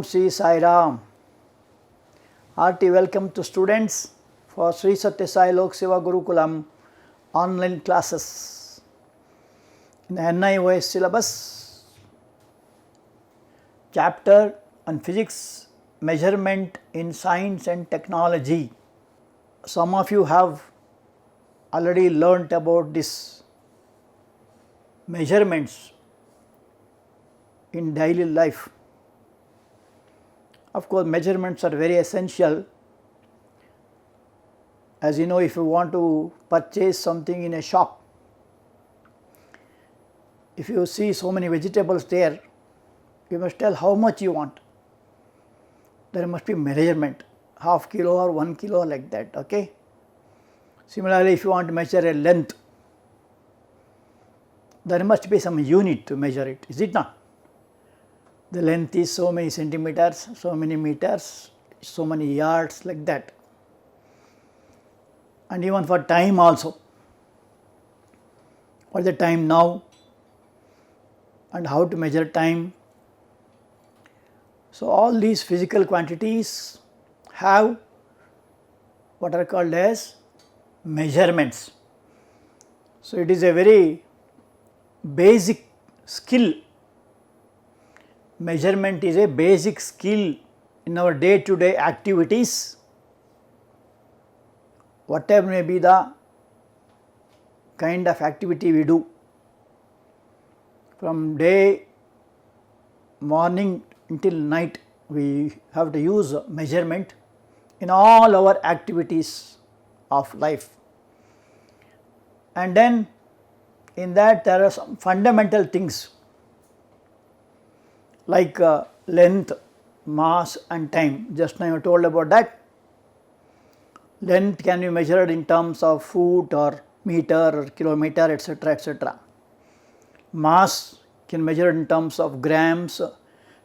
Sri Sai Ram. Hearty welcome to students for Sri Satya Sai Lok Seva Gurukulam online classes in the NIOS syllabus, chapter on physics, measurement in science and technology. Some of you have already learnt about this measurements in daily life. Of course, measurements are very essential. As you know, if you want to purchase something in a shop, if you see so many vegetables there, you must tell how much you want. There must be measurement, half kilo or 1 kilo like that, okay. Similarly, if you want to measure a length, there must be some unit to measure it, is it not? The length is so many centimeters, so many meters, so many yards, like that. And even for time also, what is the time now and how to measure time. So, all these physical quantities have what are called as measurements. So, it is a very basic skill. Measurement is a basic skill in our day to day activities, whatever may be the kind of activity we do. From day morning until night, we have to use measurement in all our activities of life. And then in that there are some fundamental things like length, mass and time. Just now I told about that. Length can be measured in terms of foot or meter or kilometer, etc., etc. Mass can measure in terms of grams,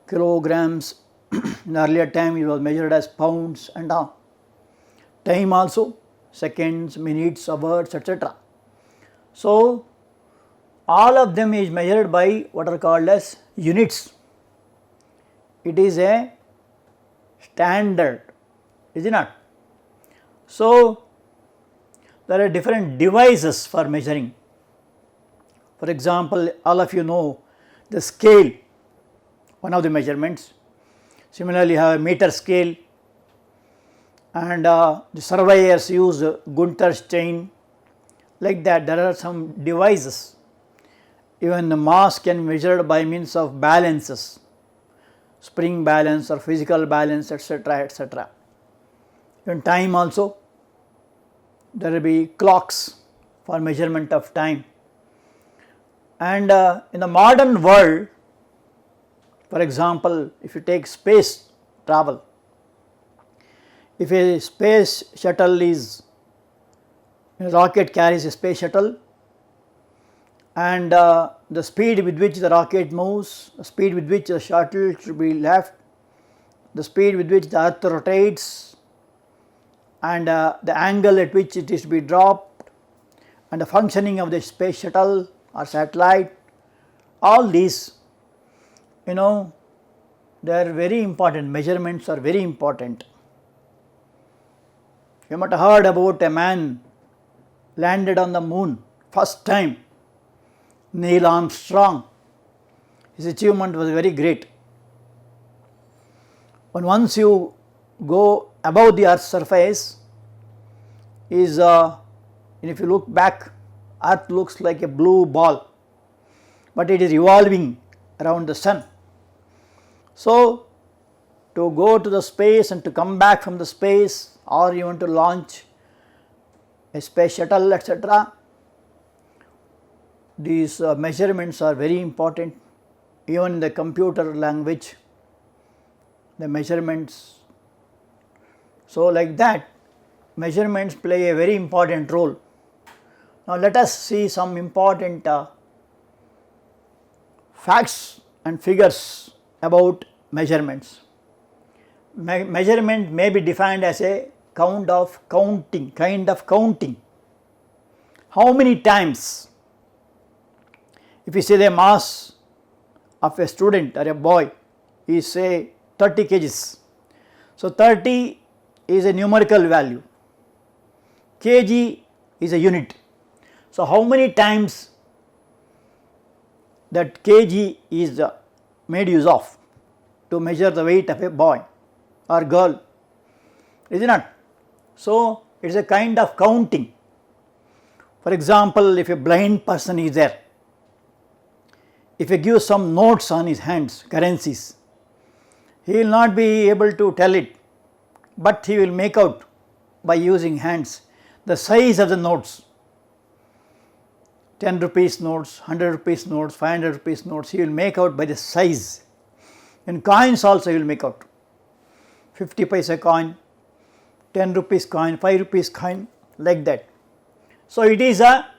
kilograms. In earlier time it was measured as pounds and all. Time also, seconds, minutes, hours, etc. So, all of them is measured by what are called as units. It is a standard, is it not? So, there are different devices for measuring. For example, all of you know the scale, one of the measurements. Similarly, you have a meter scale, and the surveyors use Gunter's chain, like that. There are some devices. Even the mass can be measured by means of balances, spring balance or physical balance, etc., etc. In time also, there will be clocks for measurement of time. And in the modern world, for example, if you take space travel, if a space shuttle is, a rocket carries a space shuttle, and the speed with which the rocket moves, the speed with which the shuttle should be left, the speed with which the earth rotates, and the angle at which it is to be dropped, and the functioning of the space shuttle or satellite, all these, you know, they are very important. Measurements are very important. You might have heard about a man landed on the moon first time, Neil Armstrong. His achievement was very great. But once you go above the earth's surface, is if you look back, earth looks like a blue ball, but it is revolving around the sun. So, to go to the space and to come back from the space, or you want to launch a space shuttle, etc., these measurements are very important. Even in the computer language, the measurements. So, like that, measurements play a very important role. Now, let us see some important facts and figures about measurements. Measurement may be defined as a kind of counting. How many times? If you say the mass of a student or a boy is say 30 kgs. So 30 is a numerical value, kg is a unit. So how many times that kg is made use of to measure the weight of a boy or girl, is it not? So it is a kind of counting. For example, if a blind person is there, if you give some notes on his hands, currencies, he will not be able to tell it, but he will make out by using hands the size of the notes. 10 rupees notes, 100 rupees notes, 500 rupees notes, he will make out by the size. In coins also he will make out, 50 paisa coin, 10 rupees coin, 5 rupees coin, like that. So it is a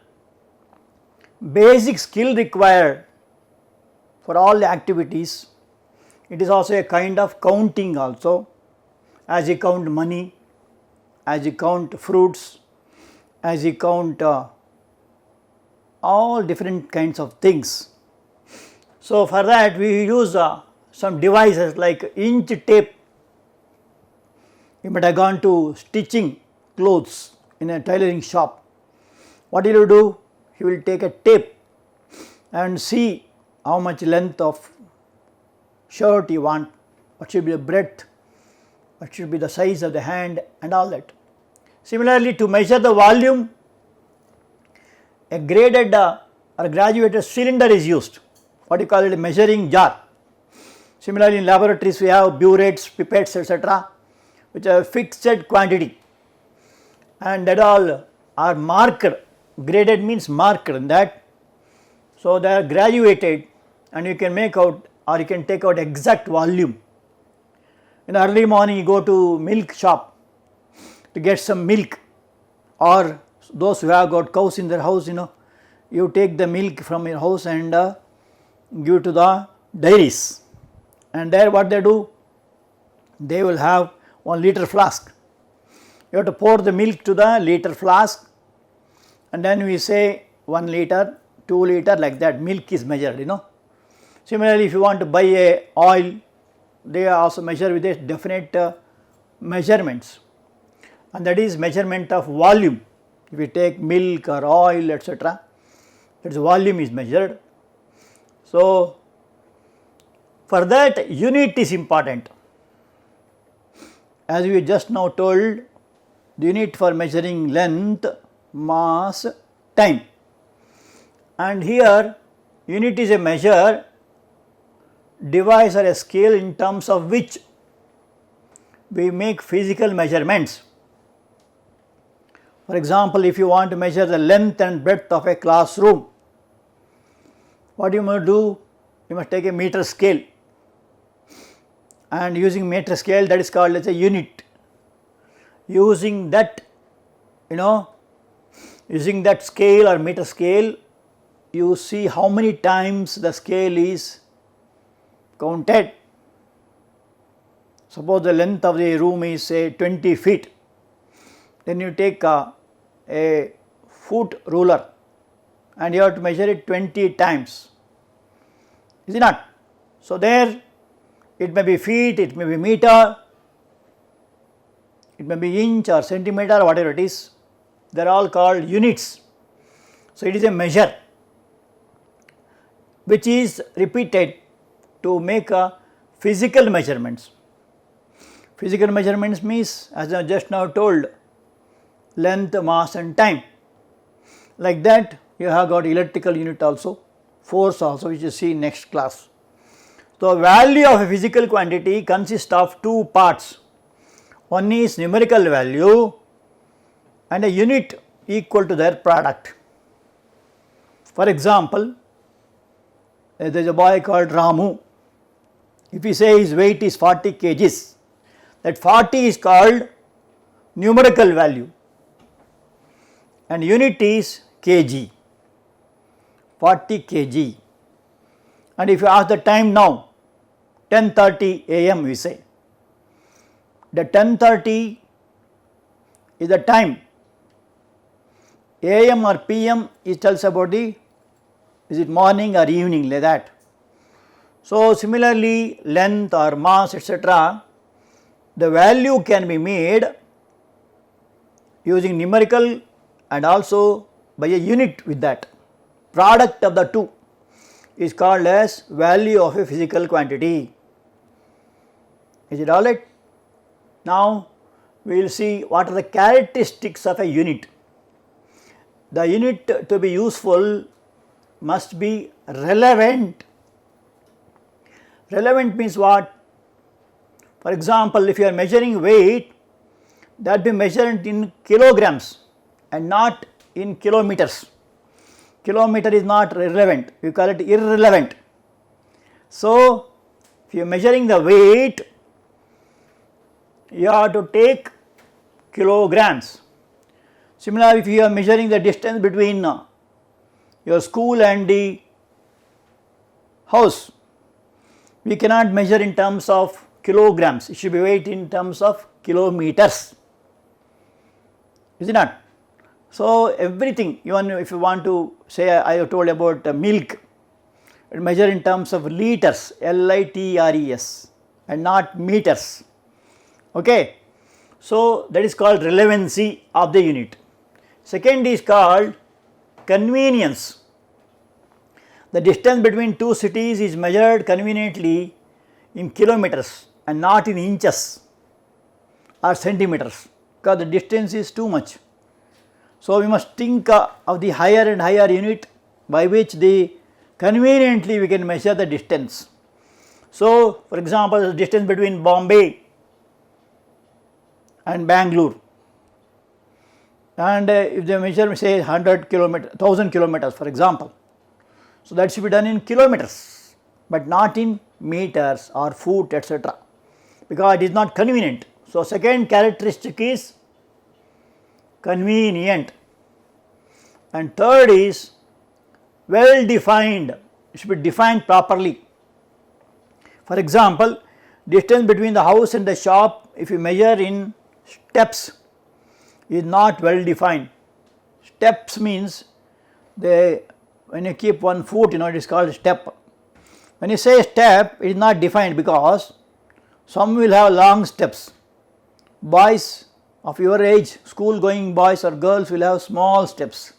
basic skill required for all the activities. It is also a kind of counting also, as you count money, as you count fruits, as you count all different kinds of things. So for that we use some devices like inch tape. You might have gone to stitching clothes in a tailoring shop. What will you do? You will take a tape and see how much length of shirt you want, what should be the breadth, what should be the size of the hand and all that. Similarly, to measure the volume, a graded or graduated cylinder is used, what you call it, a measuring jar. Similarly, in laboratories we have burettes, pipettes, etc., which have fixed quantity, and that all are marked. Graded means marked in that. So they are graduated and you can make out or you can take out exact volume. In the early morning you go to milk shop to get some milk, or those who have got cows in their house, you take the milk from your house and give to the dairies, and there what they do, they will have 1 liter flask. You have to pour the milk to the liter flask, and then we say 1 liter, 2 liter, like that milk is measured. Similarly, if you want to buy a oil, they also measure with a definite measurements, and that is measurement of volume. If you take milk or oil, etc., its volume is measured. So for that unit is important. As we just now told, the unit for measuring length, mass, time, and here unit is a measure, device or a scale in terms of which we make physical measurements. For example, if you want to measure the length and breadth of a classroom, what you must do? You must take a meter scale, and using meter scale, that is called as a unit. Using that, using that scale or meter scale, you see how many times the scale is counted. Suppose the length of the room is say 20 feet, then you take a foot ruler and you have to measure it 20 times, is it not? So there it may be feet, it may be meter, it may be inch or centimeter, whatever it is, they are all called units. So it is a measure which is repeated to make a physical measurements. Physical measurements means, as I just now told, length, mass and time. Like that you have got electrical unit also, force also, which you see in next class. So value of a physical quantity consists of two parts. One is numerical value and a unit equal to their product. For example, there is a boy called Ramu. If we say his weight is 40 kgs, that 40 is called numerical value and unit is kg, 40 kg. And if you ask the time now, 10:30 am we say, the 10:30 is the time. AM or PM, it tells about the, is it morning or evening, like that. So, similarly length or mass etc., the value can be made using numerical and also by a unit with that. Product of the two is called as value of a physical quantity. Is it alright? Now, we will see what are the characteristics of a unit. The unit to be useful must be relevant. Relevant means what? For example, if you are measuring weight, that be measured in kilograms and not in kilometers. Kilometer is not relevant, we call it irrelevant. So, if you are measuring the weight, you have to take kilograms. Similarly, if you are measuring the distance between your school and the house, we cannot measure in terms of kilograms, it should be weighed in terms of kilometers, is it not? So, everything, even if you want to say, I have told about milk, measure in terms of liters, L-I-T-R-E-S and not meters, okay. So, that is called relevancy of the unit. Second is called convenience. The distance between two cities is measured conveniently in kilometers and not in inches or centimeters, because the distance is too much. So, we must think of the higher and higher unit by which the conveniently we can measure the distance. So, for example, the distance between Bombay and Bangalore, and if they measure say 100 kilometers, 1000 kilometers for example, so that should be done in kilometers, but not in meters or foot etc., because it is not convenient. So, second characteristic is convenient, and third is well defined, it should be defined properly. For example, distance between the house and the shop, if you measure in steps, is not well defined. Steps means when you keep 1 foot, it is called step. When you say step, it is not defined, because some will have long steps. Boys of your age, school going boys or girls will have small steps.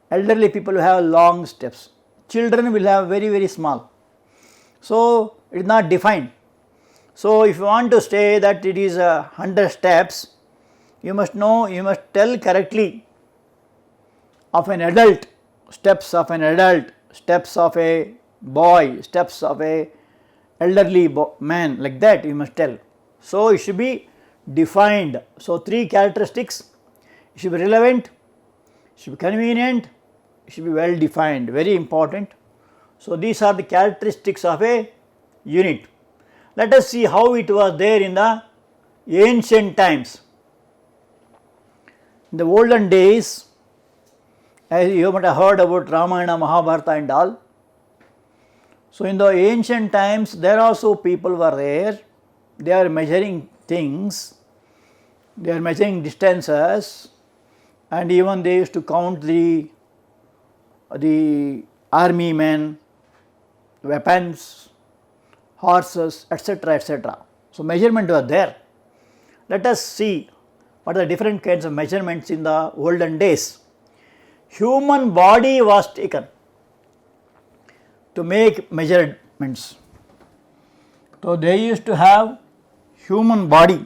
Elderly people will have long steps. Children will have very, very small. So, it is not defined. So, if you want to say that it is 100 steps, you must know, you must tell correctly of an adult, steps of an adult, steps of a boy, steps of a elderly man, like that you must tell. So, it should be defined. So, three characteristics: it should be relevant, it should be convenient, it should be well defined, very important. So, these are the characteristics of a unit. Let us see how it was there in the ancient times. In the olden days, as you might have heard about Ramayana, Mahabharata and all. So, in the ancient times, there also people were there, they are measuring things, they are measuring distances, and even they used to count the army men, weapons, horses, etc., etc. So, measurement was there. Let us see what are the different kinds of measurements in the olden days. Human body was taken to make measurements. So, they used to have human body,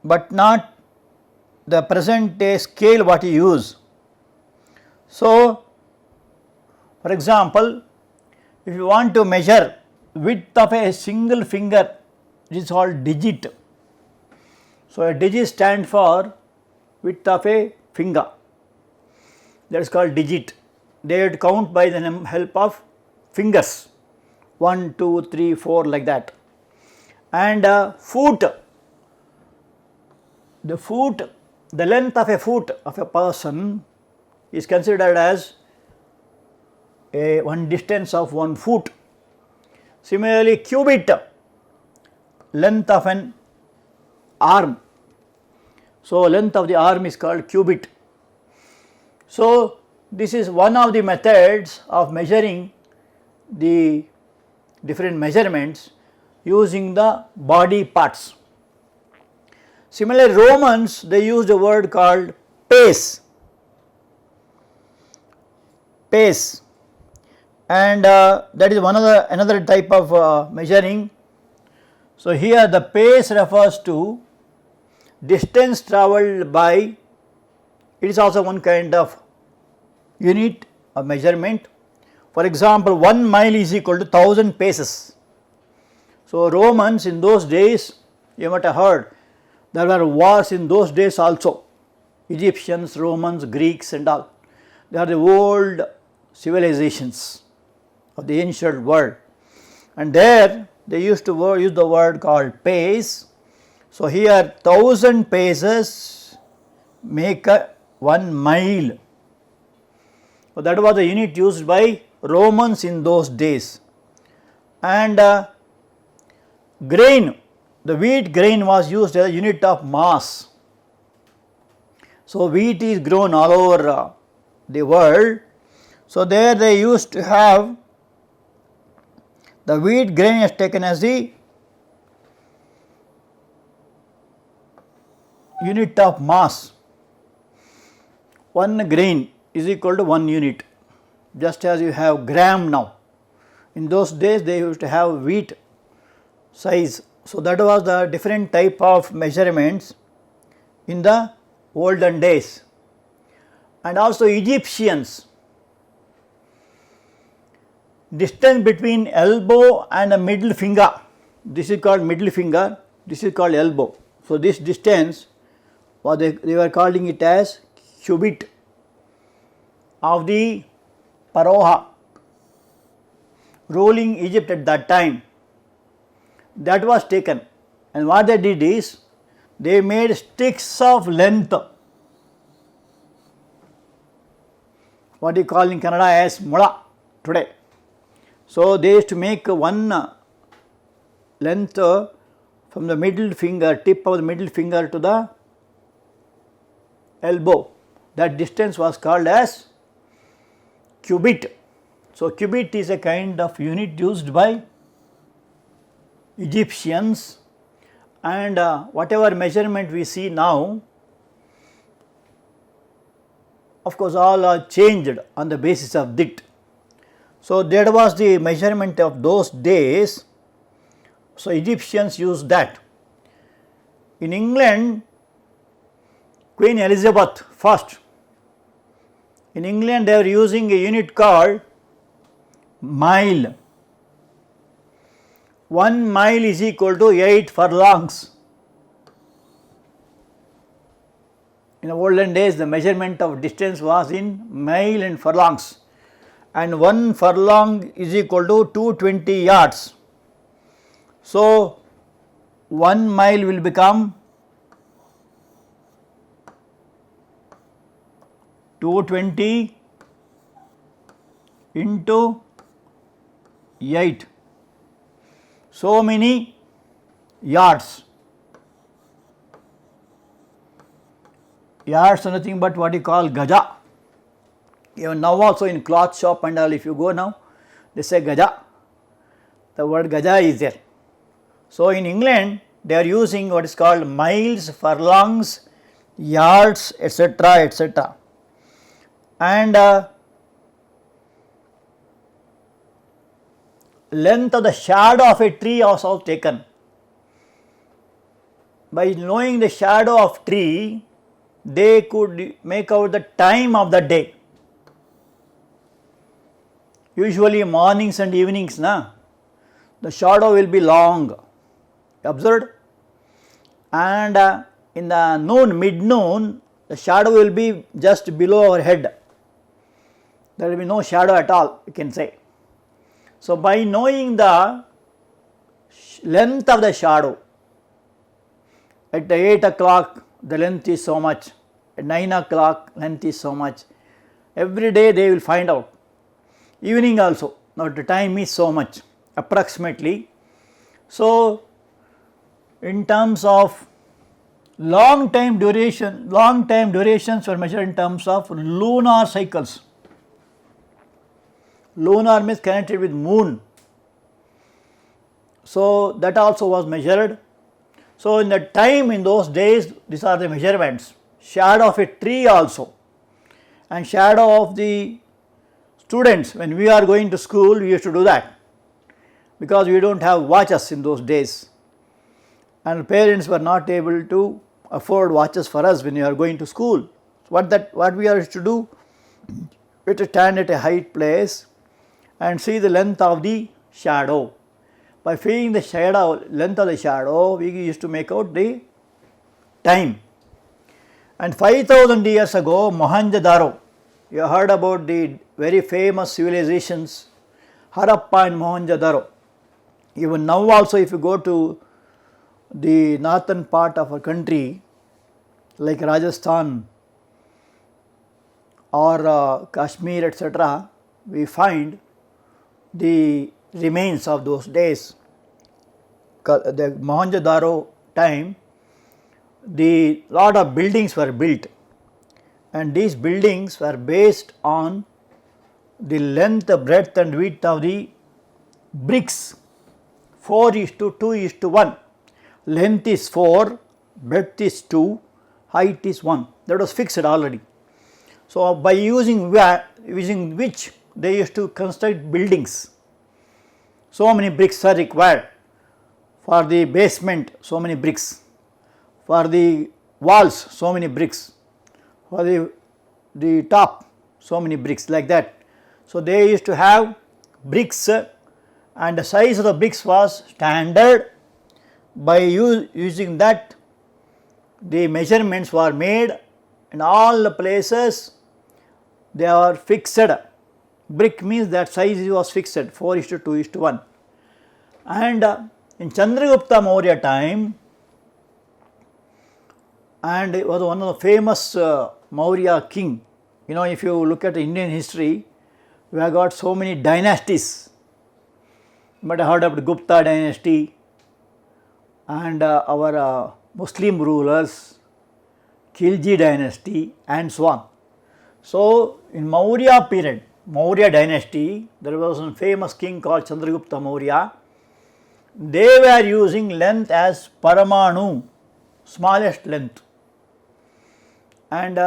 but not the present day scale what you use. So, for example, if you want to measure width of a single finger, it is called digit. So, a digit stands for width of a finger, that is called digit. They would count by the help of fingers, 1, 2, 3, 4 like that. And foot, the length of a foot of a person is considered as one distance of 1 foot. Similarly, cubit, length of an arm. So, length of the arm is called cubit. So, this is one of the methods of measuring the different measurements using the body parts. Similarly, Romans, they used a word called pace, and that is another type of measuring. So here the pace refers to distance travelled by, it is also one kind of unit of measurement. For example, 1 mile is equal to 1000 paces. So Romans in those days, you might have heard, there were wars in those days also. Egyptians, Romans, Greeks and all. They are the old civilizations of the ancient world. And there they used to use the word called pace. So here 1000 paces make 1 mile. So that was the unit used by Romans in those days. And grain, the wheat grain was used as a unit of mass. So wheat is grown all over the world. So there they used to have the wheat grain is taken as the unit of mass. 1 grain is equal to 1 unit, just as you have gram now. In those days they used to have wheat size. So that was the different type of measurements in the olden days. And also Egyptians, distance between elbow and the middle finger, this is called middle finger, this is called elbow. So this distance, they were calling it as cubit of the Pharaoh ruling Egypt at that time. That was taken, and what they did is they made sticks of length, what you call in Kannada as mula today. So they used to make one length from the middle finger, tip of the middle finger to the elbow. That distance was called as cubit. So cubit is a kind of unit used by Egyptians, and whatever measurement we see now, of course all are changed on the basis of that. So that was the measurement of those days. So Egyptians used that. In England, Queen Elizabeth I, in England they were using a unit called mile. 1 mile is equal to 8 furlongs. In the olden days the measurement of distance was in mile and furlongs, and 1 furlong is equal to 220 yards. So 1 mile will become 220 into 8. So many yards. Yards are nothing but what you call gaja. Even now also in cloth shop and all, if you go now, they say gaja. The word gaja is there. So in England they are using what is called miles, furlongs, yards, etc., etc. And length of the shadow of a tree was also taken. By knowing the shadow of tree, they could make out the time of the day. Usually mornings and evenings, the shadow will be long, observed, and in the noon, mid-noon, the shadow will be just below our head. There will be no shadow at all, you can say. So by knowing the length of the shadow, at 8 o'clock the length is so much, at 9 o'clock length is so much, every day they will find out. Evening also, now the time is so much approximately. So in terms of long time durations were measured in terms of lunar cycles. Lunar means connected with moon. So that also was measured. So in the time in those days, these are the measurements. Shadow of a tree also, and shadow of the students. When we are going to school, we used to do that, because we do not have watches in those days, and parents were not able to afford watches for us when we are going to school. So what we are to do, we have to stand at a height place and see the length of the shadow. By feeling the shadow, length of the shadow, we used to make out the time. And 5000 years ago, Mohenjo-daro, you heard about the very famous civilizations, Harappa and Mohenjo-daro. Even now also, if you go to the northern part of our country, like Rajasthan or Kashmir, etc., we find the remains of those days. The Mohenjo-daro time, the lot of buildings were built, and these buildings were based on the length, breadth and width of the bricks, 4:2:1. Length is 4, breadth is 2, height is 1. That was fixed already. So by using which they used to construct buildings. So many bricks are required for the basement, so many bricks, for the walls, so many bricks, for the top, so many bricks, like that. So they used to have bricks, and the size of the bricks was standard. By using that, the measurements were made, in all the places they are fixed. Brick means that size was fixed, 4:2:1. And in Chandragupta Maurya time, and it was one of the famous Maurya king. You know, if you look at Indian history, we have got so many dynasties. You might have heard of the Gupta dynasty, and our Muslim rulers, Khilji dynasty, and so on. So in Maurya period, Maurya dynasty, there was a famous king called Chandragupta Maurya. They were using length as Paramanu, smallest length, and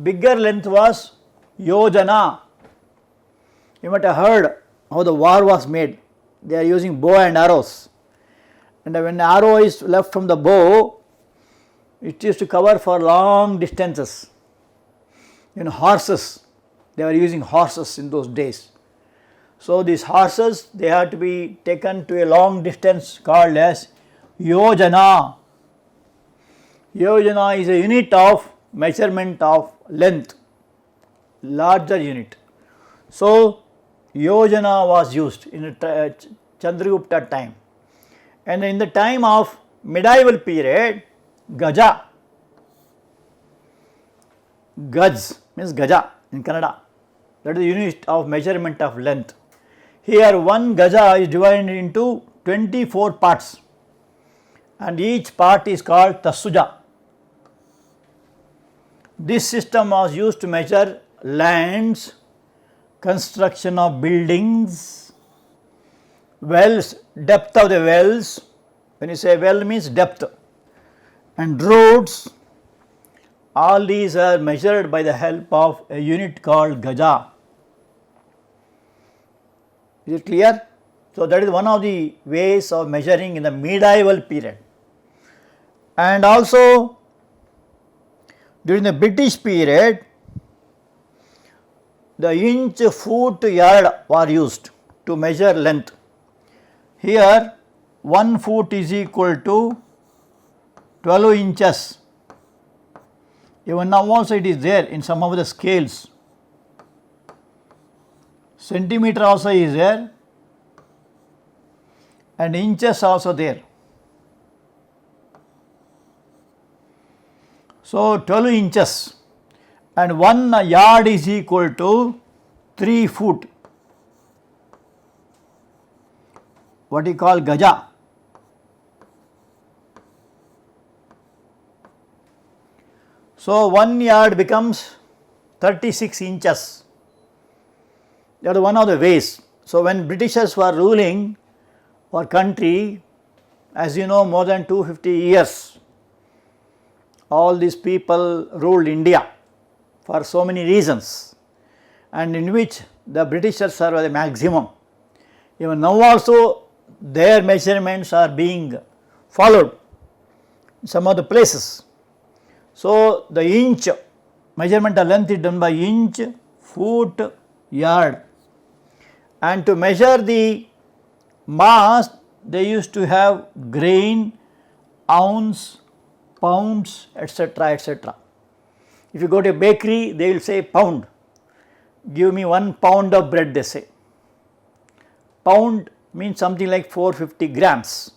bigger length was Yojana. You might have heard how the war was made. They are using bow and arrows, and when the arrow is left from the bow, it used to cover for long distances. You know, horses, they were using horses in those days. So these horses, they had to be taken to a long distance called as Yojana. Yojana is a unit of measurement of length, larger unit. So Yojana was used in Chandragupta time, and in the time of medieval period, Gaja, Gaj means Gaja in Kannada, that is the unit of measurement of length. Here one Gaja is divided into 24 parts, and each part is called Tasuja. This system was used to measure lands, construction of buildings, wells, depth of the wells, when you say well means depth, and roads. All these are measured by the help of a unit called Gaja. Is it clear? So that is one of the ways of measuring in the medieval period. And also during the British period, the inch, foot, yard were used to measure length. Here 1 foot is equal to 12 inches. Even now also it is there in some of the scales. Centimeter also is there, and inches also there. So 12 inches, and 1 yard is equal to 3 foot. What you call Gaja. So 1 yard becomes 36 inches. That is one of the ways. So, when Britishers were ruling our country, as you know, more than 250 years, all these people ruled India for so many reasons, and in which the Britishers are the maximum. Even now also their measurements are being followed in some of the places. So, the inch measurement of length is done by inch, foot, yard, and to measure the mass they used to have grain, ounce, pounds, etc., etc. If you go to a bakery, they will say pound, give me 1 pound of bread, they say. Pound means something like 450 grams.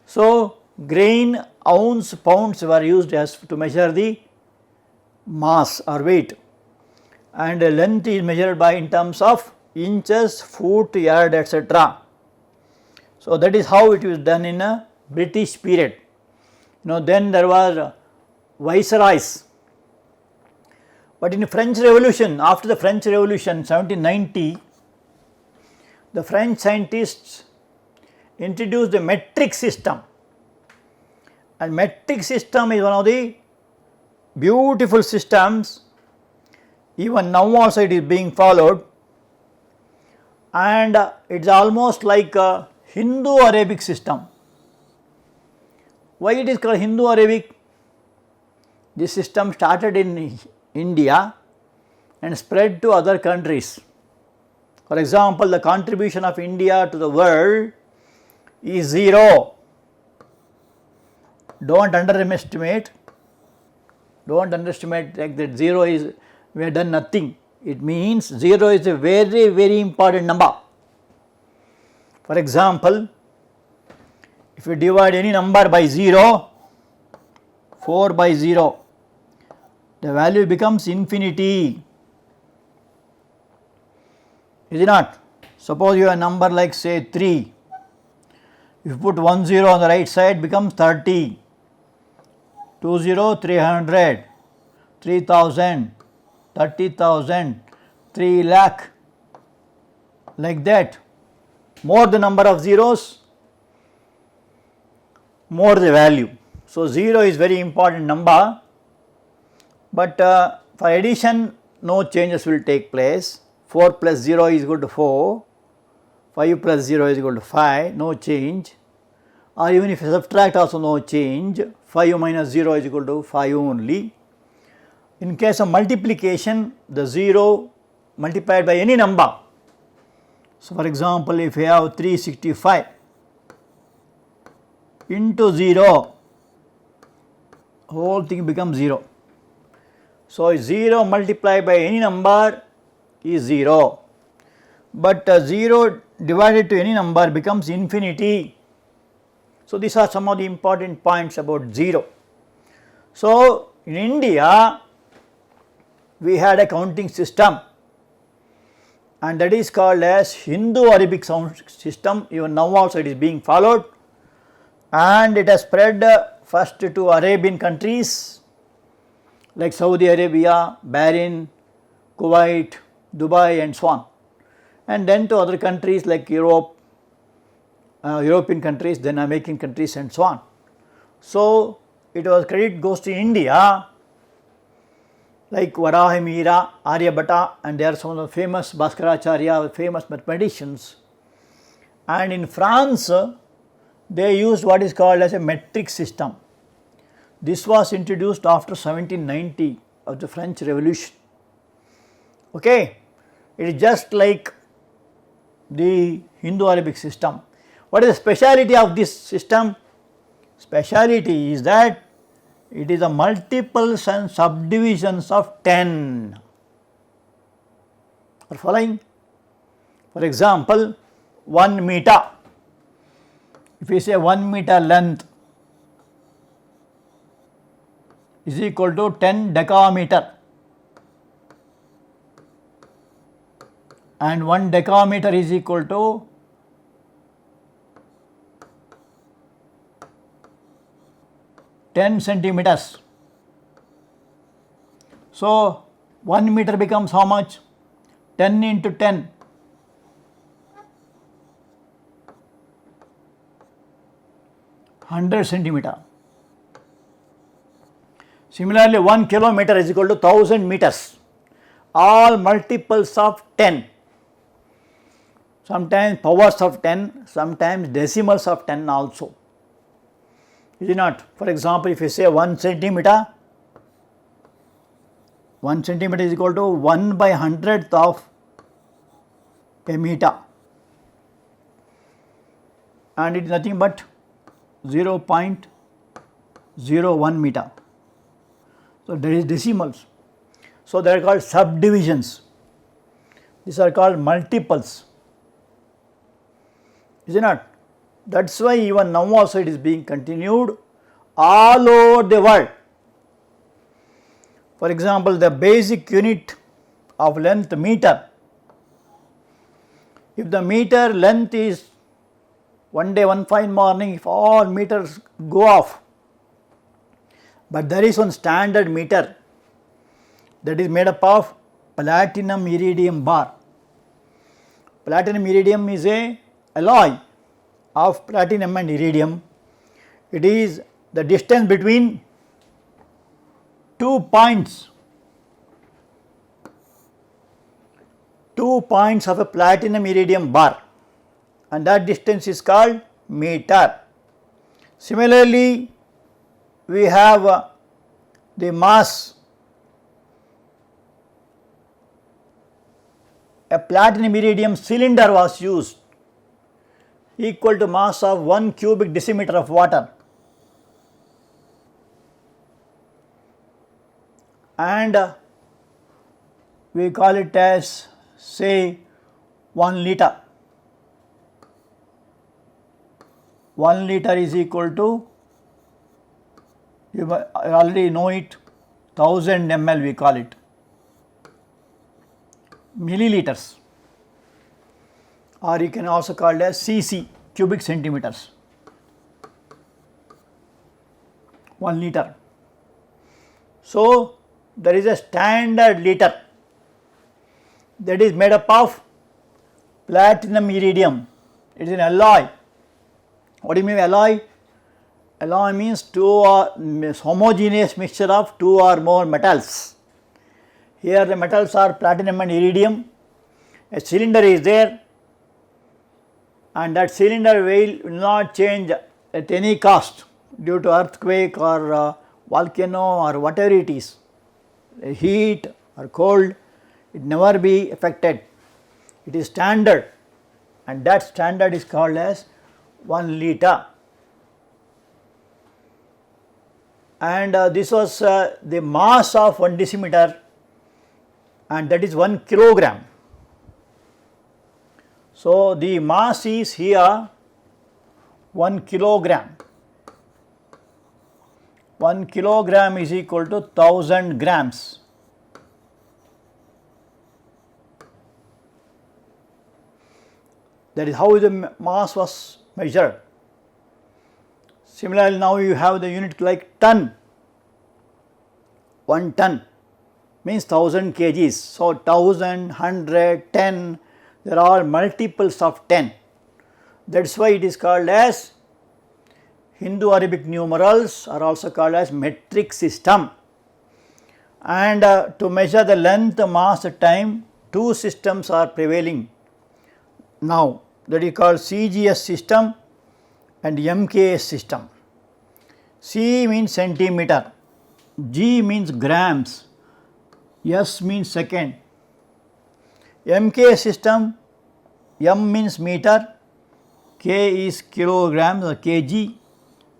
So, grain, ounce, pounds were used as to measure the mass or weight, and length is measured by in terms of inches, foot, yard, etc. So, that is how it was done in a British period. Then there was viceroys, but in the French Revolution, after the French Revolution 1790, the French scientists introduced the metric system, and metric system is one of the beautiful systems. Even now also it is being followed, and it is almost like a Hindu-Arabic system. Why it is called Hindu-Arabic? This system started in India and spread to other countries. For example, the contribution of India to the world is 0. Do not underestimate like that 0 is we have done nothing. It means 0 is a very, very important number. For example, if you divide any number by 0, 4 by 0, the value becomes infinity, is it not? Suppose you have a number like say 3, if you put 1 0 on the right side, becomes 30, 2 0, 300, 3000, 30,000, 3 lakh, like that. More the number of zeros, more the value. So, 0 is very important number, but for addition no changes will take place. 4 plus 0 is equal to 4, 5 plus 0 is equal to 5, no change, or even if you subtract also no change, 5 minus 0 is equal to 5 only. In case of multiplication, the 0 multiplied by any number. So, for example, if you have 365 into 0, whole thing becomes 0. So, 0 multiplied by any number is 0, but 0 divided to any number becomes infinity. So, these are some of the important points about 0. So, in India we had a counting system, and that is called as Hindu-Arabic sound system. Even now also it is being followed, and it has spread first to Arabian countries like Saudi Arabia, Bahrain, Kuwait, Dubai and so on, and then to other countries like Europe, European countries, then American countries and so on. So, it was credit goes to India, like Varahamihira, Aryabhatta, and they are some of the famous Bhaskaracharya, famous mathematicians. And in France, they used what is called as a metric system. This was introduced after 1790 of the French Revolution. Okay, it is just like the Hindu-Arabic system. What is the speciality of this system? Speciality is that it is a multiples and subdivisions of 10. Are following? For example, 1 meter. If we say 1 meter length is equal to 10 decameter, and 1 decameter is equal to 10 centimeters. So, 1 meter becomes how much? 10 into 10. 100 centimeter. Similarly, 1 kilometer is equal to 1000 meters, all multiples of 10, sometimes powers of 10, sometimes decimals of 10 also. Is it not? For example, if you say 1 centimeter, 1 centimeter is equal to 1 by 100th of a meter, and it is nothing but 0.01 meter. So, there is decimals. So, they are called subdivisions. These are called multiples. Is it not? That is why even now also it is being continued all over the world. For example, the basic unit of length meter. If the meter length is one day, one fine morning, if all meters go off, but there is one standard meter that is made up of platinum iridium bar. Platinum iridium is a alloy of platinum and iridium. It is the distance between 2 points of a platinum iridium bar, and that distance is called meter. Similarly, we have the mass. A platinum iridium cylinder was used, equal to mass of 1 cubic decimeter of water, and we call it as, say, 1 liter. 1 liter is equal to, you already know it, 1000 ml we call it, milliliters, or you can also call it as cc, cubic centimeters, 1 liter. So, there is a standard liter that is made up of platinum iridium. It is an alloy. What do you mean alloy? Alloy means homogeneous mixture of 2 or more metals. Here the metals are platinum and iridium. A cylinder is there, and that cylinder will not change at any cost due to earthquake or volcano or whatever it is, heat or cold, it never be affected. It is standard, and that standard is called as 1 liter. And this was the mass of 1 decimeter, and that is 1 kilogram. So, the mass is here 1 kilogram. 1 kilogram is equal to 1000 grams. That is how the mass was measured. Similarly, now you have the unit like ton. 1 ton means 1000 kgs. So, 1000, 100, 10, there are multiples of 10. That is why it is called as Hindu Arabic numerals are also called as metric system. And to measure the length, mass, time, 2 systems are prevailing now, that is called CGS system and MKS system. C means centimeter, G means grams, S means second. MKS system, M means meter, K is kilograms or kg,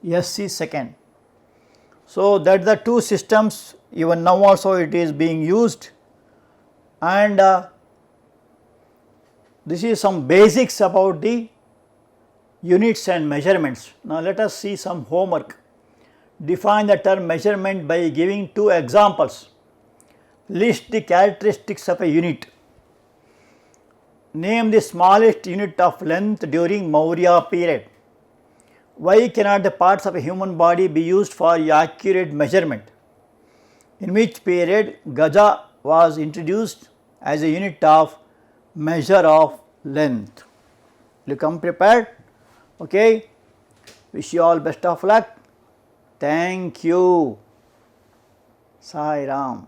S is second. So, that the 2 systems, even now also it is being used, and this is some basics about the units and measurements. Now, let us see some homework. Define the term measurement by giving 2 examples. List the characteristics of a unit. Name the smallest unit of length during Maurya period. Why cannot the parts of a human body be used for accurate measurement? In which period Gaja was introduced as a unit of measure of length. Will you come prepared? Okay. Wish you all best of luck. Thank you. Sai Ram.